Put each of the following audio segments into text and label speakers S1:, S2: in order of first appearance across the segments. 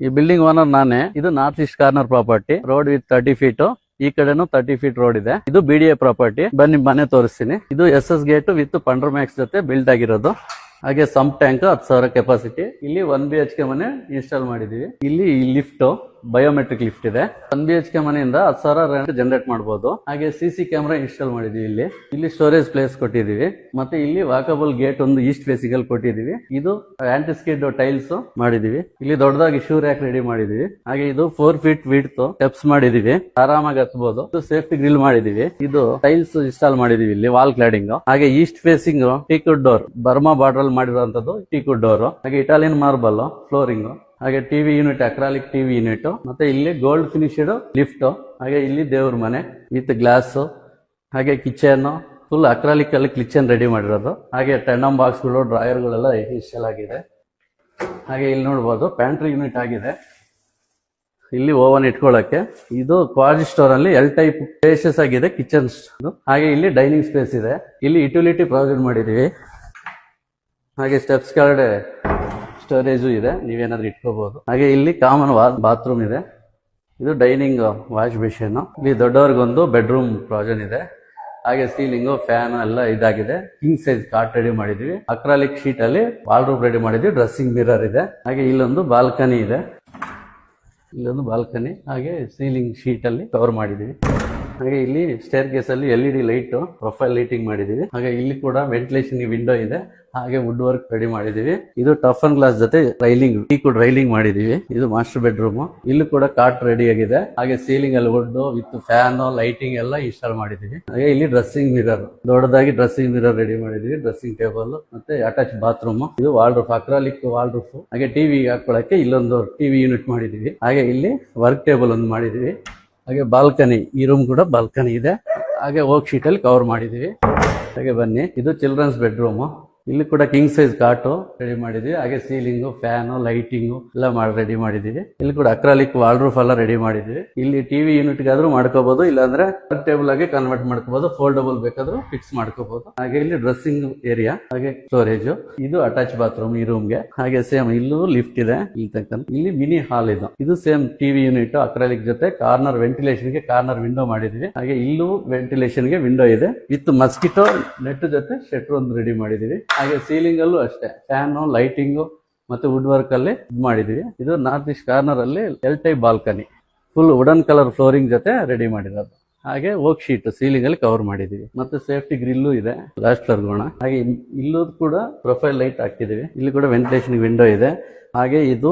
S1: ಈ building owner ನಾನೇ. ಇದು north east corner property. Road with 30 feet. ಈ ಕಡೆನೂ 30 ಫೀಟ್ ರೋಡ್ ಇದೆ. ಇದು BDA ಪ್ರಾಪರ್ಟಿ. ಬನ್ನಿ ಮನೆ ತೋರಿಸ್ತೀನಿ. ಇದು SS ಗೇಟ್ ವಿತ್ ಪಂಡರ್ ಮ್ಯಾಕ್ಸ್ ಜೊತೆ ಬಿಲ್ಡ್ ಆಗಿರೋದು. ಹಾಗೆ ಸಂಪ್ ಟ್ಯಾಂಕ್ 10,000 ಕೆಪಾಸಿಟಿ. ಇಲ್ಲಿ 1 BHK ಮನೆ ಇನ್ಸ್ಟಾಲ್ ಮಾಡಿದೀವಿ. ಇಲ್ಲಿ ಲಿಫ್ಟ್ ಬಯೋಮೆಟ್ರಿಕ್ ಲಿಫ್ಟ್ ಇದೆ. 1 BHK ಮನೆಯಿಂದ 10,000 ರೆಂಟ್ ಜನರೇಟ್ ಮಾಡಬಹುದು. ಹಾಗೆ CC ಕ್ಯಾಮೆರಾ ಇನ್ಸ್ಟಾಲ್ ಮಾಡಿದೀವಿ. ಇಲ್ಲಿ ಸ್ಟೋರೇಜ್ ಪ್ಲೇಸ್ ಕೊಟ್ಟಿದೀವಿ. ಮತ್ತೆ ಇಲ್ಲಿ ವಾಕಬಲ್ ಗೇಟ್ ಒಂದು ಈಸ್ಟ್ ಫೇಸಿಂಗ್ ಅಲ್ಲಿ ಕೊಟ್ಟಿದೀವಿ. ಇದು ಆಂಟಿ ಸ್ಕಿಡ್ ಟೈಲ್ಸ್ ಮಾಡಿದೀವಿ. ಇಲ್ಲಿ ದೊಡ್ಡದಾಗಿ ಶೂ ರ್ಯಾಕ್ ರೆಡಿ ಮಾಡಿದೀವಿ. ಹಾಗೆ ಇದು 4 ಫೀಟ್ ವಿಡ್ತ್ ಸ್ಟೆಪ್ಸ್ ಮಾಡಿದೀವಿ. ಆರಾಮಾಗಿ ಹತ್ಬಹುದು. ಸೇಫ್ಟಿ ಗ್ರಿಲ್ ಮಾಡಿದೀವಿ. ಇದು ಟೈಲ್ಸ್ ಇನ್ಸ್ಟಾಲ್ ಮಾಡಿದೀವಿ. ಇಲ್ಲಿ ವಾಲ್ ಕ್ಲಾಡಿಂಗ್. ಹಾಗೆ east facing teakwood door, Burma border ಮಾಡಿರುವಂತದ್ದು ಟೀಕ್ವುಡ್ ಡೋರ್. ಹಾಗೆ ಇಟಾಲಿಯನ್ ಮಾರ್ಬಲ್ ಫ್ಲೋರಿಂಗ್. ಹಾಗೆ TV unit, acrylic TV unit. ಮತ್ತೆ ಇಲ್ಲಿ ಗೋಲ್ಡ್ ಫಿನಿಶ್ಡ್ ಲಿಫ್ಟ್. ಹಾಗೆ ಇಲ್ಲಿ ದೇವ್ರ ಮನೆ ವಿತ್ ಗ್ಲಾಸ್. ಹಾಗೆ ಕಿಚನ್ ಫುಲ್ ಅಕ್ರಾಲಿಕ್ ಅಲ್ಲಿ ಕಿಚನ್ ರೆಡಿ ಮಾಡಿರೋದು. ಹಾಗೆ ಟೆಂಡಮ್ ಬಾಕ್ಸ್ ಗಳು, ಡ್ರಾಯರ್ ಗಳೆಲ್ಲ ಇನ್ಸ್ಟಾಲ್ ಆಗಿದೆ. ಹಾಗೆ ಇಲ್ಲಿ ನೋಡಬಹುದು ಪ್ಯಾಂಟ್ರಿ ಯೂನಿಟ್ ಆಗಿದೆ. ಇಲ್ಲಿ ಓವನ್ ಇಟ್ಕೊಳ್ಳಕ್ಕೆ. ಇದು ಕ್ವಾಜ್ ಸ್ಟೋರ್ ಅಲ್ಲಿ L ಟೈಪ್ ಸ್ಪೇಷಿಯಸ್ ಆಗಿದೆ ಕಿಚನ್. ಹಾಗೆ ಇಲ್ಲಿ ಡೈನಿಂಗ್ ಸ್ಪೇಸ್ ಇದೆ. ಇಲ್ಲಿ ಯುಟಿಲಿಟಿ ಪ್ರೊವೈಡ್ ಮಾಡಿದೀವಿ. ಹಾಗೆ ಸ್ಟೆಪ್ಸ್ ಕೆಳಗಡೆ ಸ್ಟೋರೇಜು ಇದೆ, ನೀವೇನಾದ್ರೂ ಇಟ್ಕೋಬಹುದು. ಹಾಗೆ ಇಲ್ಲಿ ಕಾಮನ್ ಬಾತ್ರೂಮ್ ಇದೆ. ಇದು ಡೈನಿಂಗ್ ವಾಶ್ ಬೇಸಿನ್. ಇಲ್ಲಿ ದೊಡ್ಡವ್ರಿಗೊಂದು ಬೆಡ್ರೂಮ್ ಪ್ರಾವಿಷನ್ ಇದೆ. ಹಾಗೆ ಸೀಲಿಂಗು, ಫ್ಯಾನ್ ಎಲ್ಲ ಇದಾಗಿದೆ. ಕಿಂಗ್ ಸೈಜ್ ಕಾಟ್ ರೆಡಿ ಮಾಡಿದೀವಿ. ಅಕ್ರಾಲಿಕ್ ಶೀಟ್ ಅಲ್ಲಿ ವಾಲ್ ರೂಮ್ ರೆಡಿ ಮಾಡಿದ್ವಿ. ಡ್ರೆಸ್ಸಿಂಗ್ ಮಿರರ್ ಇದೆ. ಹಾಗೆ ಇಲ್ಲೊಂದು ಬಾಲ್ಕನಿ ಇದೆ. ಹಾಗೆ ಸೀಲಿಂಗ್ ಶೀಟ್ ಅಲ್ಲಿ ಕವರ್ ಮಾಡಿದೀವಿ. ಹಾಗೆ ಇಲ್ಲಿ ಸ್ಟೇರ್ ಕೇಸ್ ಅಲ್ಲಿ LED ಲೈಟ್ ಪ್ರೊಫೈಲ್ ಲೈಟಿಂಗ್ ಮಾಡಿದೀವಿ. ಹಾಗೆ ಇಲ್ಲಿ ಕೂಡ ವೆಂಟಿಲೇಷನ್ ವಿಂಡೋ ಇದೆ. ಹಾಗೆ ವುಡ್ ವರ್ಕ್ ರೆಡಿ ಮಾಡಿದೀವಿ. ಇದು ಟಫನ್ ಗ್ಲಾಸ್ ಜೊತೆ ರೈಲಿಂಗ್, ಟೀಕ್ವುಡ್ ರೈಲಿಂಗ್ ಮಾಡಿದೀವಿ. ಇದು ಮಾಸ್ಟರ್ ಬೆಡ್ರೂಮ್. ಇಲ್ಲಿ ಕೂಡ ಕಾಟ್ ರೆಡಿ ಆಗಿದೆ. ಹಾಗೆ ಸೀಲಿಂಗ್ ಅಲ್ಲಿ ವುಡ್ ವಿತ್ ಫ್ಯಾನ್ ಲೈಟಿಂಗ್ ಎಲ್ಲ ಇನ್ಸ್ಟಾಲ್ ಮಾಡಿದೀವಿ. ಹಾಗೆ ಇಲ್ಲಿ ಡ್ರೆಸ್ಸಿಂಗ್ ಮಿರರ್, ದೊಡ್ಡದಾಗಿ ಡ್ರೆಸ್ಸಿಂಗ್ ಮಿರರ್ ರೆಡಿ ಮಾಡಿದೀವಿ. ಡ್ರೆಸ್ಸಿಂಗ್ ಟೇಬಲ್ ಮತ್ತೆ ಅಟ್ಯಾಚ್ ಬಾತ್ರೂಮ್. ಇದು wall roof, acrylic wall roof. ಹಾಗೆ ಟಿವಿ ಹಾಕೊಳ್ಳಕ್ಕೆ ಇಲ್ಲೊಂದು ಟಿವಿ ಯೂನಿಟ್ ಮಾಡಿದೀವಿ. ಹಾಗೆ ಇಲ್ಲಿ ವರ್ಕ್ ಟೇಬಲ್ ಒಂದು ಮಾಡಿದೀವಿ. ಹಾಗೆ ಬಾಲ್ಕನಿ, ಈ ರೂಮ್ ಕೂಡ ಬಾಲ್ಕನಿ ಇದೆ. ಹಾಗೆ ಓಕ್ ಶೀಟ್ ಅಲ್ಲಿ ಕವರ್ ಮಾಡಿದೀವಿ. ಹಾಗೆ ಬನ್ನಿ, ಇದು ಚಿಲ್ಡ್ರನ್ಸ್ ಬೆಡ್ರೂಮ್. ಇಲ್ಲಿ ಕೂಡ ಕಿಂಗ್ ಸೈಜ್ ಕಾಟು ರೆಡಿ ಮಾಡಿದೀವಿ. ಹಾಗೆ ಸೀಲಿಂಗು, ಫ್ಯಾನ್, ಲೈಟಿಂಗು ಎಲ್ಲ ರೆಡಿ ಮಾಡಿದೀವಿ. ಇಲ್ಲಿ ಕೂಡ ಅಕ್ರಾಲಿಕ್ ವಾಲ್ ರೂಫ್ ಎಲ್ಲ ರೆಡಿ ಮಾಡಿದೀವಿ. ಇಲ್ಲಿ ಟಿವಿ ಯೂನಿಟ್ ಗಾದ್ರೂ ಮಾಡ್ಕೋಬಹುದು, ಇಲ್ಲಾಂದ್ರೆ ವರ್ಕ್ ಟೇಬಲ್ ಆಗಿ ಕನ್ವರ್ಟ್ ಮಾಡ್ಕೋಬಹುದು. ಫೋಲ್ಡಬಲ್ ಬೇಕಾದ್ರೂ ಫಿಕ್ಸ್ ಮಾಡ್ಕೋಬಹುದು. ಹಾಗೆ ಇಲ್ಲಿ ಡ್ರೆಸ್ಸಿಂಗ್ ಏರಿಯಾ, ಹಾಗೆ ಸ್ಟೋರೇಜ್. ಇದು ಅಟ್ಯಾಚ್ ಬಾತ್ರೂಮ್ ಈ ರೂಮ್ಗೆ. ಹಾಗೆ ಸೇಮ್ ಇಲ್ಲೂ ಲಿಫ್ಟ್ ಇದೆ. ಇಲ್ಲಿ ತನಕ ಇಲ್ಲಿ ಮಿನಿ ಹಾಲ್ ಇದು ಸೇಮ್ ಟಿವಿ ಯೂನಿಟ್ ಅಕ್ರಾಲಿಕ್ ಜೊತೆ ಕಾರ್ನರ್ ವೆಂಟಿಲೇಷನ್ ಗೆ ಕಾರ್ನರ್ ವಿಂಡೋ ಮಾಡಿದೀವಿ. ಹಾಗೆ ಇಲ್ಲೂ ವೆಂಟಿಲೇಷನ್ ಗೆ ವಿಂಡೋ ಇದೆ ವಿತ್ ಮಸ್ಕಿಟೋ ನೆಟ್ ಜೊತೆ ಶೆಟರ್ ಒಂದು ರೆಡಿ ಮಾಡಿದೀವಿ. ಹಾಗೆ ಸೀಲಿಂಗ್ ಅಲ್ಲೂ ಅಷ್ಟೇ ಫ್ಯಾನ್, ಲೈಟಿಂಗು ಮತ್ತೆ ವುಡ್ ವರ್ಕ್ ಅಲ್ಲಿ ಮಾಡಿದೀವಿ. ಇದು ನಾರ್ತ್ ಈಸ್ಟ್ ಕಾರ್ನರ್ ಅಲ್ಲಿ L type balcony, full wooden colour flooring ಜೊತೆ ರೆಡಿ ಮಾಡಿರೋದು. ಹಾಗೆ ಓಕ್ ಶೀಟ್ ಸೀಲಿಂಗ್ ಅಲ್ಲಿ ಕವರ್ ಮಾಡಿದೀವಿ. ಮತ್ತೆ ಸೇಫ್ಟಿ ಗ್ರಿಲ್ಲು ಇದೆ. ಲಾಸ್ಟ್ ಫ್ಲೋರ್ ಗೋಣ. ಹಾಗೆ ಇಲ್ಲೂ ಕೂಡ ಪ್ರೊಫೈಲ್ ಲೈಟ್ ಹಾಕಿದೀವಿ. ಇಲ್ಲಿ ಕೂಡ ವೆಂಟಿಲೇಷನ್ ವಿಂಡೋ ಇದೆ. ಹಾಗೆ ಇದು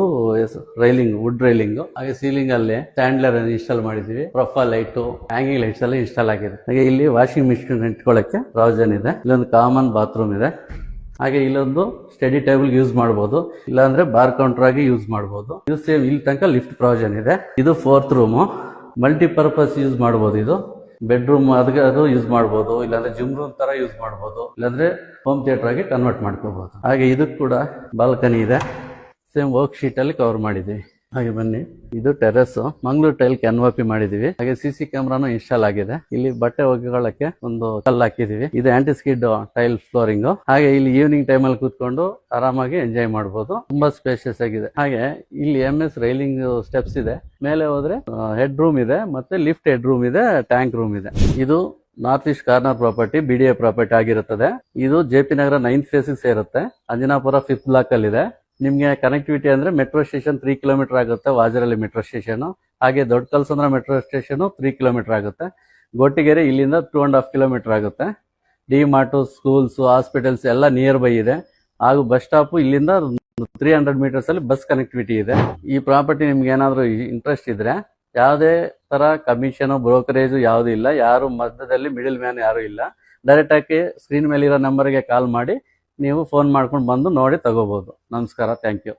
S1: ರೈಲಿಂಗ್, ವುಡ್ ರೈಲಿಂಗ್. ಹಾಗೆ ಸೀಲಿಂಗ್ ಅಲ್ಲಿ ಸ್ಟ್ಯಾಂಡ್ಲರ್ ಇನ್ಸ್ಟಾಲ್ ಮಾಡಿದೀವಿ. ಪ್ರೊಫೈಲ್ ಲೈಟ್, ಹ್ಯಾಂಗಿಂಗ್ ಲೈಟ್ಸ್ ಎಲ್ಲ ಇನ್ಸ್ಟಾಲ್ ಆಗಿದೆ. ಹಾಗೆ ಇಲ್ಲಿ ವಾಷಿಂಗ್ ಮಿಷಿನ್ ಇಟ್ಕೊಳ್ಳಕ್ಕೆ ಪ್ರಾವಿಷನ್ ಇದೆ. ಇಲ್ಲೊಂದು ಕಾಮನ್ ಬಾತ್ರೂಮ್ ಇದೆ. ಹಾಗೆ ಇಲ್ಲೊಂದು ಸ್ಟಡಿ ಟೇಬಲ್ ಯೂಸ್ ಮಾಡಬಹುದು, ಇಲ್ಲಾಂದ್ರೆ ಬಾರ್ ಕೌಂಟರ್ ಆಗಿ ಯೂಸ್ ಮಾಡಬಹುದು. ಇದು ಸೇಮ್ ಇಲ್ಲಿ ತನಕ ಲಿಫ್ಟ್ ಪ್ರಾವಿಷನ್ ಇದೆ. ಇದು 4th ರೂಮ್, ಮಲ್ಟಿಪರ್ಪಸ್ ಯೂಸ್ ಮಾಡಬಹುದು. ಇದು ಬೆಡ್ರೂಮ್ ಅದು ಯೂಸ್ ಮಾಡಬಹುದು, ಇಲ್ಲಾಂದ್ರೆ ಜಿಮ್ ರೂಮ್ ತರ ಯೂಸ್ ಮಾಡಬಹುದು, ಇಲ್ಲಾಂದ್ರೆ ಹೋಮ್ ಥಿಯೇಟರ್ ಆಗಿ ಕನ್ವರ್ಟ್ ಮಾಡ್ಕೋಬಹುದು. ಹಾಗೆ ಇದಕ್ಕೆ ಕೂಡ ಬಾಲ್ಕನಿ ಇದೆ. ಸೇಮ್ ವರ್ಕ್ ಶೀಟ್ ಅಲ್ಲಿ ಕವರ್ ಮಾಡಿದೀವಿ. ಹಾಗೆ ಬನ್ನಿ, ಇದು ಟೆರೆಸ್, ಮಂಗಳೂರು ಟೈಲ್ ಕ್ಯಾನ್ವಾಪಿ ಮಾಡಿದೀವಿ. ಹಾಗೆ CC ಕ್ಯಾಮ್ರಾನು ಇನ್ಸ್ಟಾಲ್ ಆಗಿದೆ. ಇಲ್ಲಿ ಬಟ್ಟೆ ಒಗೆಗಳಕ್ಕೆ ಒಂದು ಕಲ್ಲು ಹಾಕಿದೀವಿ. ಇದು ಆಂಟಿ ಸ್ಕಿಡ್ ಟೈಲ್ ಫ್ಲೋರಿಂಗ್. ಹಾಗೆ ಇಲ್ಲಿ ಈವ್ನಿಂಗ್ ಟೈಮ್ ಅಲ್ಲಿ ಕೂತ್ಕೊಂಡು ಆರಾಮಾಗಿ ಎಂಜಾಯ್ ಮಾಡಬಹುದು. ತುಂಬಾ ಸ್ಪೇಷಿಯಸ್ ಆಗಿದೆ. ಹಾಗೆ ಇಲ್ಲಿ MS ರೈಲಿಂಗ್ ಸ್ಟೆಪ್ಸ್ ಇದೆ. ಮೇಲೆ ಹೋದ್ರೆ ಹೆಡ್ ರೂಮ್ ಇದೆ, ಮತ್ತೆ ಲಿಫ್ಟ್ ಹೆಡ್ ರೂಮ್ ಇದೆ, ಟ್ಯಾಂಕ್ ರೂಮ್ ಇದೆ. ಇದು north east corner property, BDA property ಆಗಿರುತ್ತದೆ. ಇದು JP ನಗರ 9th ಫೇಸ್ ಸೇರುತ್ತೆ. ಅಂಜನಾಪುರ 5th ಬ್ಲಾಕ್ ಅಲ್ಲಿ ಇದೆ. ನಿಮ್ಗೆ ಕನೆಕ್ಟಿವಿಟಿ ಅಂದ್ರೆ ಮೆಟ್ರೋ ಸ್ಟೇಷನ್ 3 ಕಿಲೋಮೀಟರ್ ಆಗುತ್ತೆ. ವಾಜರಲ್ಲಿ ಮೆಟ್ರೋ ಸ್ಟೇಷನ್. ಹಾಗೆ ದೊಡ್ಡ ಕಲ್ಸಂದ್ರ ಮೆಟ್ರೋ ಸ್ಟೇಷನ್ 3 ಕಿಲೋಮೀಟರ್ ಆಗುತ್ತೆ. ಗೊಟ್ಟಿಗೆರೆ ಇಲ್ಲಿಂದ 2.5 ಕಿಲೋಮೀಟರ್ ಆಗುತ್ತೆ. ಡಿ-ಮಾರ್ಟ್, ಸ್ಕೂಲ್ಸ್, ಹಾಸ್ಪಿಟಲ್ಸ್ ಎಲ್ಲ ನಿಯರ್ ಬೈ ಇದೆ. ಹಾಗೂ ಬಸ್ ಸ್ಟಾಪ್ ಇಲ್ಲಿಂದ 300 ಮೀಟರ್ಸ್ ಅಲ್ಲಿ ಬಸ್ ಕನೆಕ್ಟಿವಿಟಿ ಇದೆ. ಈ ಪ್ರಾಪರ್ಟಿ ನಿಮ್ಗೆ ಏನಾದ್ರು ಇಂಟ್ರೆಸ್ಟ್ ಇದ್ರೆ ಯಾವುದೇ ತರ ಕಮಿಷನ್, ಬ್ರೋಕರೇಜ್ ಯಾವ್ದು ಇಲ್ಲ. ಯಾರು ಮಧ್ಯದಲ್ಲಿ ಮಿಡಲ್ ಮ್ಯಾನ್ ಯಾರು ಇಲ್ಲ. ಡೈರೆಕ್ಟ್ ಆಗಿ ಸ್ಕ್ರೀನ್ ಮೇಲೆ ಇರೋ ನಂಬರ್ಗೆ ಕಾಲ್ ಮಾಡಿ ನೀವು ಫೋನ್ ಮಾಡ್ಕೊಂಡು ಬಂದು ನೋಡಿ ತಗೋಬಹುದು. ನಮಸ್ಕಾರ, ಥ್ಯಾಂಕ್ ಯು.